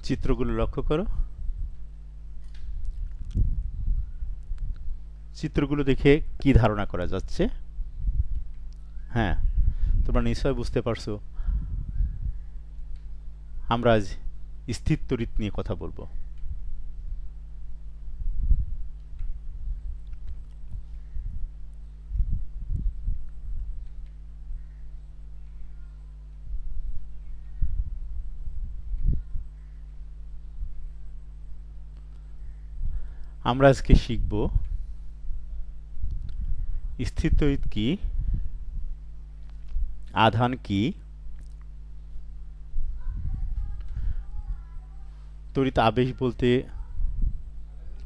চিত্রগুলো লক্ষ্য করো। চিত্রগুলো দেখে কি ধারণা করা যাচ্ছে? হ্যাঁ, তোমরা নিশ্চয় বুঝতে পারছো আমরা আজ স্থির তড়িৎ নিয়ে কথা বলবো। আমরা আজকে শিখব স্থির তড়িৎ কি, আধান কি, তড়িৎ আবেশ বলতে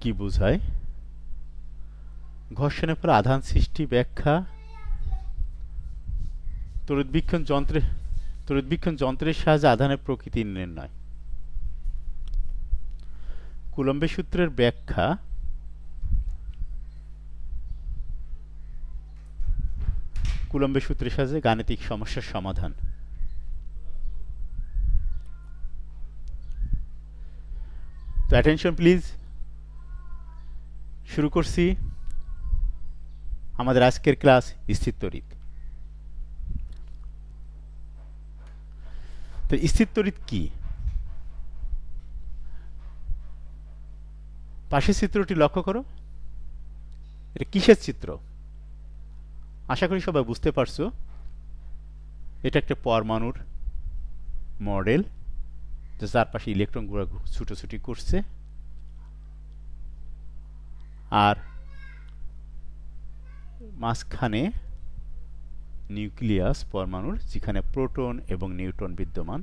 কি বোঝায়, ঘর্ষণের ফলে আধান সৃষ্টি ব্যাখ্যা, তড়িৎবীক্ষণ যন্ত্রের সাহায্যে আধানের প্রকৃতি নির্ণয়, কুলম্বের সূত্রের ব্যাখ্যা, কুলম্বের সূত্রের সাহায্যে গাণিতিক সমস্যার সমাধান। তো অ্যাটেনশন প্লিজ, শুরু করছি আমাদের আজকের ক্লাস স্থির তড়িৎ। তো স্থির তড়িৎ কি? পাশের চিত্রটি লক্ষ্য করো। এটা কিসের চিত্র? আশা করি সবাই বুঝতে পারছো। এটা একটা পরমাণুর মডেল, যে চারপাশে ইলেকট্রনগুলো ছুটোছুটি করছে, আর মাঝখানে নিউক্লিয়াস পরমাণুর, যেখানে প্রোটন এবং নিউট্রন বিদ্যমান।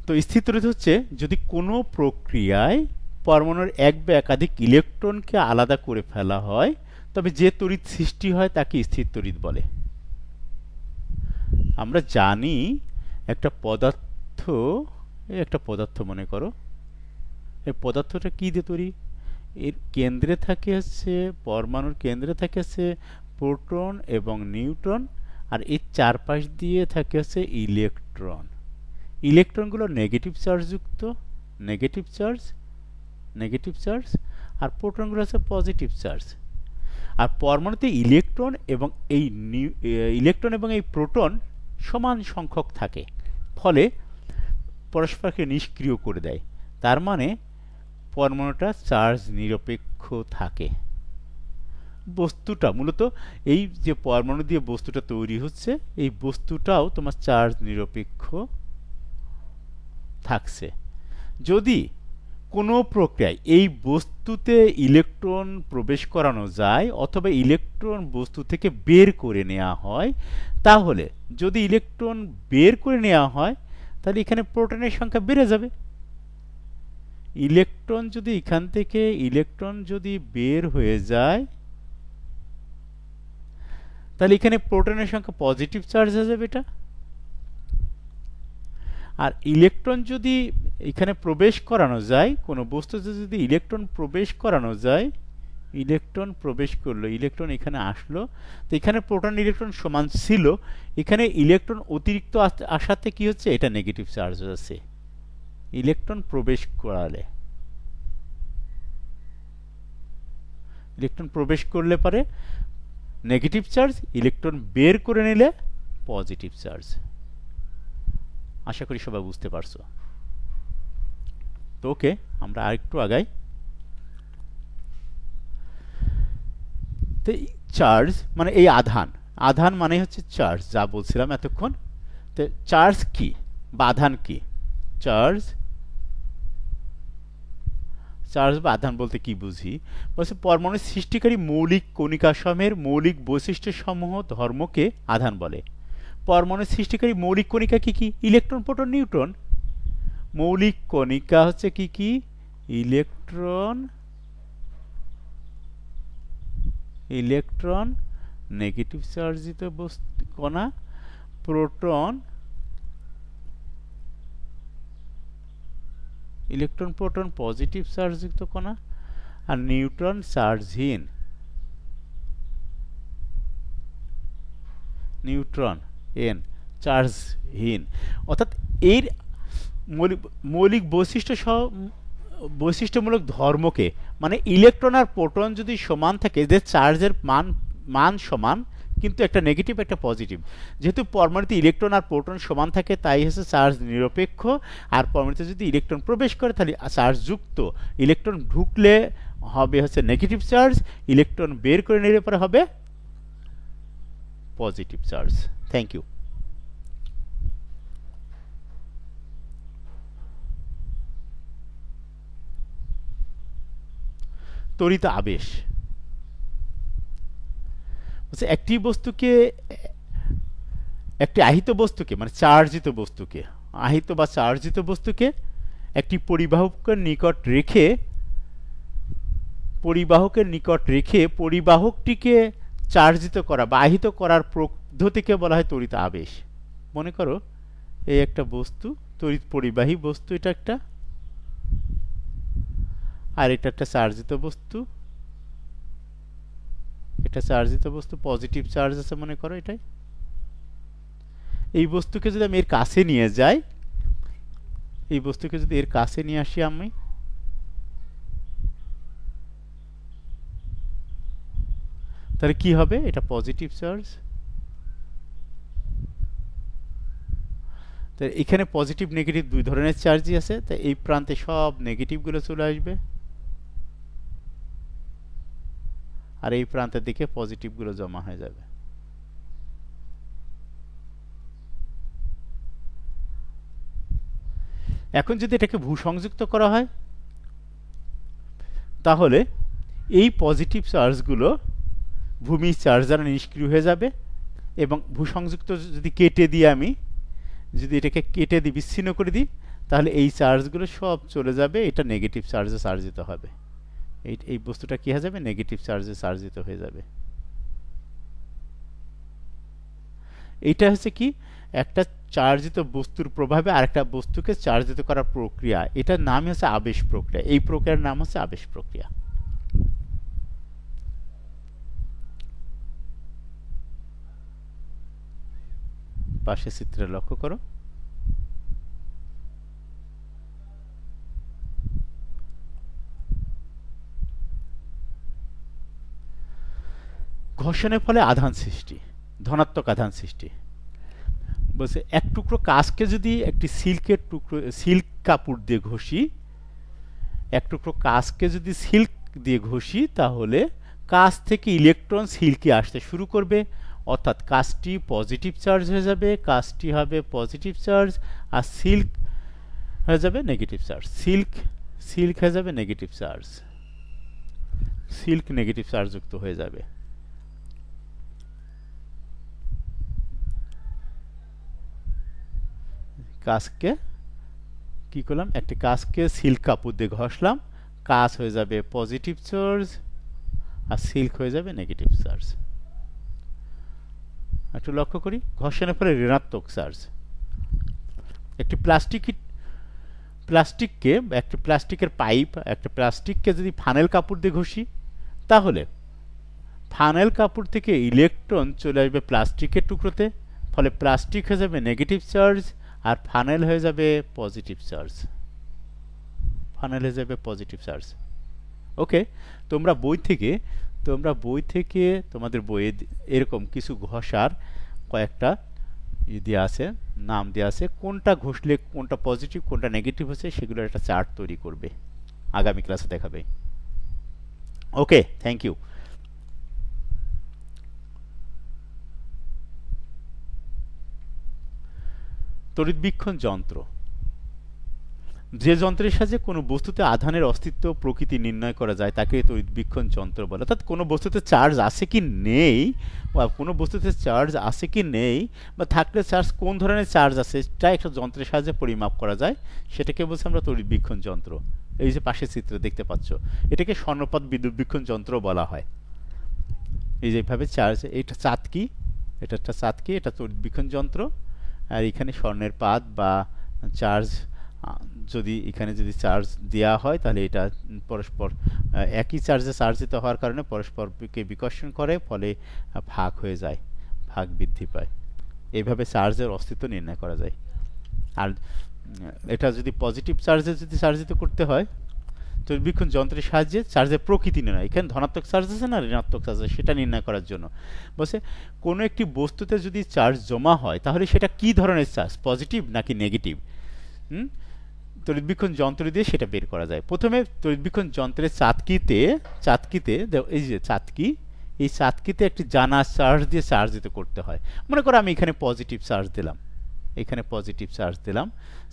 তো স্থির তড়িৎ হচ্ছে যদি কোনো প্রক্রিয়ায় পরমাণুর এক বা একাধিক ইলেকট্রনকে আলাদা করে ফেলা হয়, তবে যে তড়িৎ সৃষ্টি হয় তাকে স্থির তড়িৎ বলে। আমরা জানি একটা পদার্থ মনে করো, এই পদার্থটা কি দিয়ে তৈরি? এর কেন্দ্রে থাকে হচ্ছে, পরমাণুর কেন্দ্রে থাকে হচ্ছে প্রোটন এবং নিউট্রন, আর এর চারপাশ দিয়ে থাকে হচ্ছে ইলেকট্রন। ইলেকট্রনগুলো নেগেটিভ চার্জ, আর প্রোটনগুলো হচ্ছে পজিটিভ চার্জ। আর পরমাণুতে ইলেকট্রন এবং এই প্রোটন সমান সংখ্যক থাকে, ফলে পরস্পরকে নিষ্ক্রিয় করে দেয়। তার মানে পরমাণুটা চার্জ নিরপেক্ষ থাকে। বস্তুটা মূলত, এই যে পরমাণু দিয়ে বস্তুটা তৈরি হচ্ছে, এই বস্তুটাও তোমার চার্জ নিরপেক্ষ থাকছে। যদি কোনো প্রক্রিয়ায় এই বস্তুতে ইলেকট্রন প্রবেশ করানো যায় অথবা ইলেকট্রন বস্তু থেকে বের করে নেওয়া হয়, তাহলে যদি ইলেকট্রন বের করে নেওয়া হয় তাহলে এখানে প্রোটনের সংখ্যা বেড়ে যাবে। এখান থেকে ইলেকট্রন যদি বের হয়ে যায়, তাহলে এখানে প্রোটনের সংখ্যা পজিটিভ চার্জ হয়ে যাবে এটা। আর ইলেকট্রন যদি এখানে প্রবেশ করানো যায়, কোনো বস্তুতে যদি ইলেকট্রন প্রবেশ করানো যায়, ইলেকট্রন প্রবেশ করলো, ইলেকট্রন এখানে আসলো, তো এখানে প্রোটন ইলেকট্রন সমান ছিল, এখানে ইলেকট্রন অতিরিক্ত আসাতে কি হচ্ছে, এটা নেগেটিভ চার্জ হচ্ছে। ইলেকট্রন প্রবেশ করালে, ইলেকট্রন প্রবেশ করলে পারে নেগেটিভ চার্জ, ইলেকট্রন বের করে নিলে পজিটিভ চার্জ। আশা করি সবাই বুঝতে পারছো। তো ওকে, আমরা আরেকটু আগাই। তো চার্জ মানে এই আধান মানে হচ্ছে চার্জ, যা বলছিলাম এতক্ষণ। তো চার্জ কি বা আধান কি? চার্জ বা আধান বলতে কি বুঝি? বলছে পরমাণুর সৃষ্টিকারী মৌলিক কণিকা সমূহের মৌলিক বৈশিষ্ট্য সমূহ ধর্মকে আধান বলে। পরমাণুর সৃষ্টিকারী মৌলিক কণিকা কি কি? Electron, proton, neutron. মৌলিক কণিকা হচ্ছে কি কি? ইলেকট্রন, নেগেটিভ চার্জিত কণা, প্রোটন, ইলেকট্রন প্রোটন পজিটিভ চার্জযুক্ত কণা, আর নিউট্রন চার্জহীন। নিউট্রন এন, চার্জহীন। অর্থাৎ এর মৌলিক বৈশিষ্ট্য সহ বৈশিষ্ট্যমূলক ধর্মকে, মানে ইলেকট্রন আর প্রোটন যদি সমান থাকে, যে চার্জের মান সমান কিন্তু একটা নেগেটিভ একটা পজিটিভ, যেহেতু পরমাণুতে ইলেকট্রন আর প্রোটন সমান থাকে তাই হচ্ছে চার্জ নিরপেক্ষ। আর পরমাণুতে যদি ইলেকট্রন প্রবেশ করে তাহলে চার্জ যুক্ত, ইলেকট্রন ঢুকলে হবে হচ্ছে নেগেটিভ চার্জ, ইলেকট্রন বের করে নিলে পরে হবে পজিটিভ চার্জ। Thank you. তড়িৎ আবেশ একটি বস্তুকে, একটি আহিত বস্তুকে মানে চার্জিত বস্তুকে, আহিত বা চার্জিত বস্তুকে একটি পরিবাহকের নিকট রেখে পরিবাহকটিকে চার্জিত করা বা আহিত করার পদ্ধতিকে বলা হয় তড়িৎ আবেশ। মনে করো এই একটা বস্তু, তড়িৎ পরিবাহী বস্তু, এটা একটা, আর এটা একটা চার্জিত বস্তু, এটা চার্জিত বস্তু, পজিটিভ চার্জ আছে মনে করো এটাই। এই বস্তুকে যদি আমি এর কাছে নিয়ে যাই, এই বস্তুকে যদি এর কাছে নিয়ে আসি আমি, তাহলে কি হবে? এটা পজিটিভ চার্জ। তাই এখানে পজিটিভ নেগেটিভ দুই ধরনের চার্জই আছে, তাই এই প্রান্তে সব নেগেটিভ গুলো চলে আসবে আর এই প্রান্তের দিকে পজিটিভ গুলো জমা হয়ে যাবে। এখন যদি এটাকে ভূসংযুক্ত করা হয় তাহলে এই পজিটিভ চার্জগুলো ভূমি চার্জ দ্বারা নিষ্ক্রিয় হয়ে যাবে, এবং ভূসংযুক্ত যদি কেটে দিই, আমি যদি এটাকে কেটে দিই, বিচ্ছিন্ন করে দিই, তাহলে এই চার্জগুলো সব চলে যাবে, এটা নেগেটিভ চার্জে চার্জিত হবে। এই বস্তুটা কি হয়ে যাবে? নেগেটিভ চার্জে চার্জিত হয়ে যাবে। এইটা হচ্ছে কি, একটা চার্জিত বস্তুর প্রভাবে আরেকটা বস্তুকে চার্জিত করার প্রক্রিয়া, এটার নাম হচ্ছে আবেশ প্রক্রিয়া। এই প্রক্রিয়ার নাম হচ্ছে আবেশ প্রক্রিয়া। পাশে চিত্রে লক্ষ্য করো, ঘর্ষণের ফলে আধান সৃষ্টি, ধনাত্মক আধান সৃষ্টি। বলছে এক টুকরো কাঁচকে যদি একটি সিল্ক কাপড় দিয়ে ঘষি, এক টুকরো কাঁচকে যদি সিল্ক দিয়ে ঘষি, তাহলে কাঁচ থেকে ইলেকট্রন সিল্কে আসতে শুরু করবে, অর্থাৎ কাঁচটি পজিটিভ চার্জ হয়ে যাবে, কাঁচটি হবে পজিটিভ চার্জ, আর সিল্ক হয়ে যাবে নেগেটিভ চার্জ। সিল্ক হয়ে যাবে negative charge, silk negative charge যুক্ত হয়ে যাবে। কাঁচকে কি করলাম? একটা কাঁচকে সিল্ক কাপড় দিয়ে ঘষলাম, কাঁচ হয়ে যাবে পজিটিভ চার্জ আর সিল্ক হয়ে যাবে নেগেটিভ চার্জ। একটু লক্ষ্য করি, ঘর্ষণের ফলে ঋণাত্মক চার্জ। একটি প্লাস্টিকের পাইপ, একটা প্লাস্টিককে যদি ফানেল কাপড় দিয়ে ঘষি, তাহলে ফানেল কাপড় থেকে ইলেকট্রন চলে আসবে প্লাস্টিকের টুকরোতে, ফলে প্লাস্টিক হয়ে যাবে নেগেটিভ চার্জ আর ফানেল হয়ে যাবে পজিটিভ চার্জ। ফানেল হয়ে যাবে পজিটিভ চার্জ। ওকে, তোমরা বই থেকে তোমাদের বইয়ে এরকম কিছু ঘষার কয়েকটা দেওয়া আছে, নাম দেওয়া আছে, কোনটা ঘষলে কোনটা পজিটিভ কোনটা নেগেটিভ হচ্ছে সেগুলোর একটা চার্ট তৈরি করবে, আগামী ক্লাসে দেখাবে। ওকে, থ্যাংক ইউ। তড়িৎবীক্ষণ যন্ত্র, যে যন্ত্রের সাহায্যে কোনো বস্তুতে আধানের অস্তিত্ব প্রকৃতি নির্ণয় করা যায় তাকে তড়িৎবীক্ষণ যন্ত্র বলে। অর্থাৎ কোনো বস্তুতে চার্জ আছে কি নেই, বা কোনো বস্তুতে চার্জ আছে কি নেই, বা থাকলে চার্জ কোন ধরনের চার্জ আছে, সেটা একটা যন্ত্রের সাহায্যে পরিমাপ করা যায়, সেটাকে বলছি আমরা তড়িৎবীক্ষণ যন্ত্র। এই যে পাশের চিত্রে দেখতে পাচ্ছ, এটাকে স্বর্ণপথ বিদ্যুৎবীক্ষণ যন্ত্র বলা হয়। এই যেভাবে চার্জ, এটা চাতকি, এটা একটা চাতকি, এটা তড়িৎবীক্ষণ যন্ত্র। আর এখানে স্বর্ণের পাত বা চার্জ, যদি এখানে যদি চার্জ দেওয়া হয় তাহলে এটা পরস্পর একই চার্জে চার্জিত হওয়ার কারণে পরস্পরকে বিকর্ষণ করে, ফলে ভাগ হয়ে যায়, ভাগ বৃদ্ধি পায়। এইভাবে চার্জের অস্তিত্ব নির্ণয় করা যায়। আর এটা যদি পজিটিভ চার্জে যদি চার্জিত করতে হয়, তড়িৎবীক্ষণ যন্ত্রের সাহায্যে চার্জের প্রকৃতি নির্ণয়, এখানে ধনাত্মক চার্জ আছে না ঋণাত্মক চার্জ আছে সেটা নির্ণয় করার জন্য বলছে কোনো একটি বস্তুতে যদি চার্জ জমা হয় তাহলে সেটা কি ধরনের চার্জ, পজিটিভ নাকি নেগেটিভ, তড়িৎবীক্ষণ যন্ত্র দিয়ে সেটা বের করা যায়। প্রথমে তড়িৎবীক্ষণ যন্ত্রের চাতকিতে এই যে চাতকি, এই চাতকিতে একটি জানা চার্জ দিয়ে চার্জিত করতে হয়। মনে করো আমি এখানে পজিটিভ চার্জ দিলাম, এখানে পজিটিভ চার্জ দিলাম,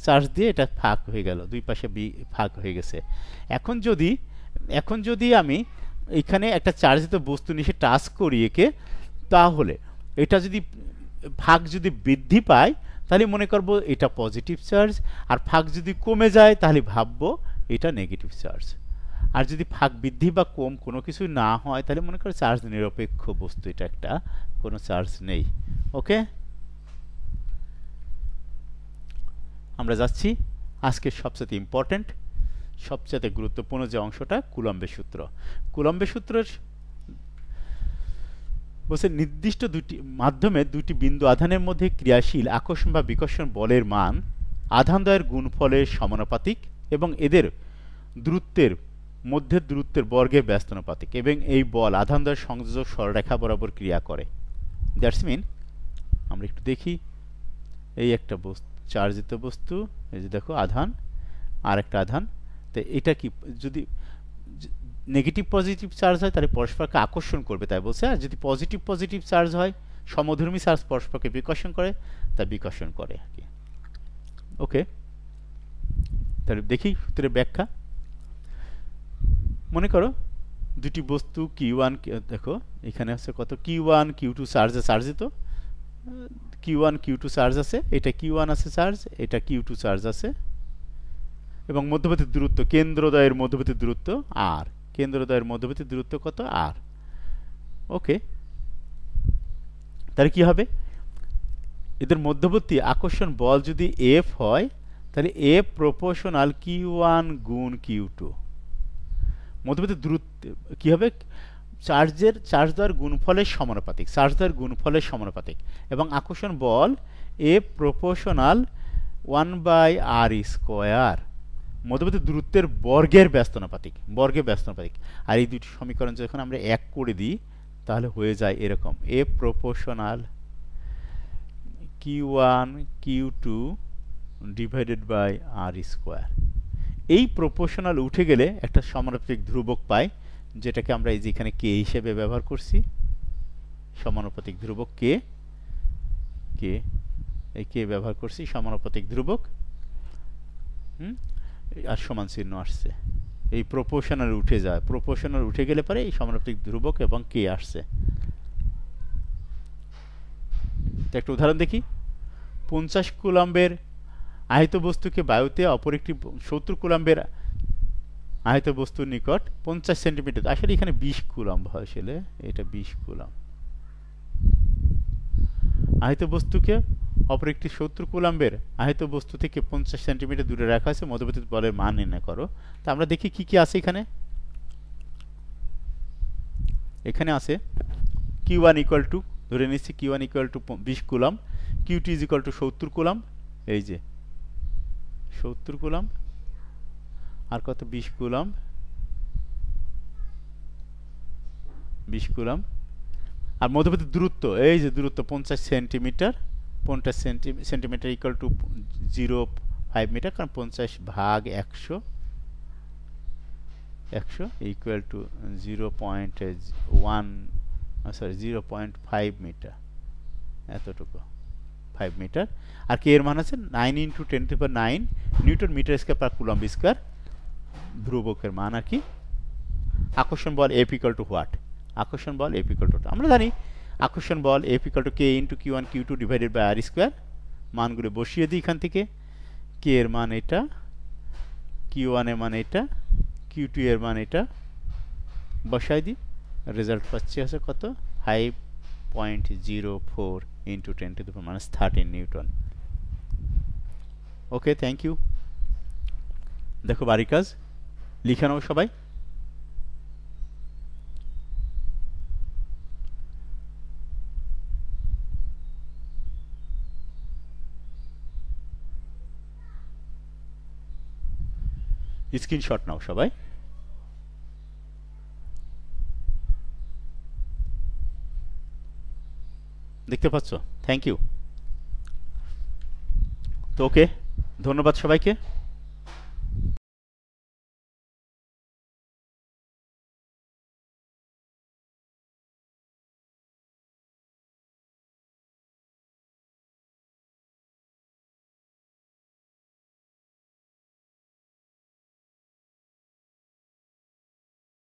চার্জ দিয়ে এটা ফাঁক হয়ে গেল, দুই পাশে ফাঁক হয়ে গেছে। এখন যদি আমি এখানে একটা চার্জিত বস্তু নিয়ে টাচ করি একে, তাহলে এটা যদি ফাঁক যদি বৃদ্ধি পায় তাহলে মনে করব এটা পজিটিভ চার্জ, আর ফাঁক যদি কমে যায় তাহলে ভাববো এটা নেগেটিভ চার্জ। আর যদি ফাঁক বৃদ্ধি বা কম কোনো কিছু না হয় তাহলে মনে করো চার্জ নিরপেক্ষ বস্তু, এটা একটা কোনো চার্জ নেই। ওকে, আমরা যাচ্ছি আজকের সবচেয়ে ইম্পর্টেন্ট, সবচেয়ে গুরুত্বপূর্ণ যে অংশটা, কুলম্বের সূত্র। কুলম্বের সূত্রের বলছে নির্দিষ্ট মাধ্যমে দুটি বিন্দু আধানের মধ্যে ক্রিয়াশীল আকর্ষণ বা বিকর্ষণ বলের মান আধানদ্বয়ের গুণফলের সমানুপাতিক এবং এদের দূরত্বের মধ্যে দূরত্বের বর্গের ব্যস্তানুপাতিক, এবং এই বল আধানদ্বয়ের সংযোজক সরলরেখা বরাবর ক্রিয়া করে। দ্যাটস মিন, আমরা একটু দেখি, এই একটা বস্তু, চার্জিত বস্তু, এই যে দেখো আধান আর একটা আধান, তো এটা কি যদি নেগেটিভ পজিটিভ চার্জ হয় তাহলে পরস্পরকে আকর্ষণ করবে তাই বলছে, আর যদি পজিটিভ পজিটিভ চার্জ হয়, সমধর্মী চার্জ পরস্পরকে বিকর্ষণ করে, তা বিকর্ষণ করে আর কি। ওকে, তাহলে দেখি সূত্রের ব্যাখ্যা। মনে করো দুটি বস্তু Q1, দেখো এখানে আছে কত, Q1 Q2 চার্জে চার্জিত, Q1 Q2 চার্জ আছে, এটা Q1 আছে চার্জ, এটা Q2 চার্জ আছে, এবং মধ্যবর্তী দূরত্ব, কেন্দ্রদ্বয়ের মধ্যবর্তী দূরত্ব আর, কেন্দ্রদ্বয়ের মধ্যবর্তী দূরত্ব কত, আর। ওকে, তাহলে কি হবে, এদের মধ্যবর্তী আকর্ষণ বল যদি F হয় তাহলে F প্রপোর্শনাল Q1 গুণ Q2, মধ্যবর্তী দূরত্ব কি হবে, চার্জ দ্বয়ের গুণফলের সমানুপাতিক, চার্জ দ্বয়ের গুণফলের সমানুপাতিক, এবং আকর্ষণ বল F প্রপোর্শনাল 1/r স্কয়ার, মধ্যবর্তী দূরত্বের বর্গের ব্যস্তানুপাতিক, বর্গের ব্যস্তানুপাতিক। আর এই দুটি সমীকরণ যখন আমরা এক করে দিই তাহলে হয়ে যায় এরকম, F proportional Q1 Q2 divided by r square. এই প্রপোর্শনাল উঠে গেলে একটা সমানুপাতিক ধ্রুবক পাই, যেটাকে আমরা এই যে এখানে কে হিসেবে ব্যবহার করছি, সমানুপাতিক ধ্রুবক কে, এই কে ব্যবহার করছি, সমানুপাতিক ধ্রুবক, আর সমান চিহ্ন আসছে, এই প্রপোর্শনাল উঠে যায়, প্রপোর্শনাল উঠে গেলে পরে এই সমানুপাতিক ধ্রুবক এবং কে আসছে। একটা উদাহরণ দেখি, 50 কুলম্বের আহিত বস্তুকে বায়ুতে অপর একটি 70 কুলম্বের আহিত বস্তুর নিকট 50 সেন্টিমিটার, আসলে এখানে 20 কুলম্ব হয়, আসলে এটা 20 কুলম্ব, আহিত বস্তুকে অপর একটি 70 কুলম্বের আহিত বস্তু থেকে 50 সেন্টিমিটার দূরে রাখা আছে, মধ্যবর্তী বলের মান নির্ণয় করো। তা আমরা দেখি কি কি আছে এখানে। এখানে আছে Q1 ইকুয়াল টু, ধরে নিচ্ছি Q1 equal to 20 coulomb, Q2 is equal to 70 coulomb, এই যে 70 কুলম্ব, আর কত 20 কুলম্ব, 20 কুলম্ব, আর মধ্যবর্তী দূরত্ব, এই যে দূরত্ব 50 centimetre, 50 centimetre equal to 0.5 metre, কারণ 50 ভাগ 100 ইকুয়াল টু 0.5 মিটার, এতটুকু 5 মিটার। আর কে এর মান আছে 9 × 10⁹ newton metre square per coulomb square, ধ্রুবকের মান আর কি। আকর্ষণ বল F ইকুয়াল টু হোয়াট, আকর্ষণ বল F ইকুয়াল টু, আমরা জানি আকর্ষণ বল F equal to K × Q1 Q2 divided by r square. মানগুলো বসিয়ে দিই এখান থেকে, K এর মান এটা, Q1 এর মান এটা, Q2 এর মান এটা, বসাই দিই, রেজাল্ট পাচ্ছি আছে কত, 5.04 × 10⁻³ নিউটন। Okay, thank you. দেখো বাড়ির কাজ লিখে নাও সবাই। স্ক্রিনশট নাও সবাই। দেখতে পাচ্ছ? Thank you. তো ওকে, ধন্যবাদ সবাইকে।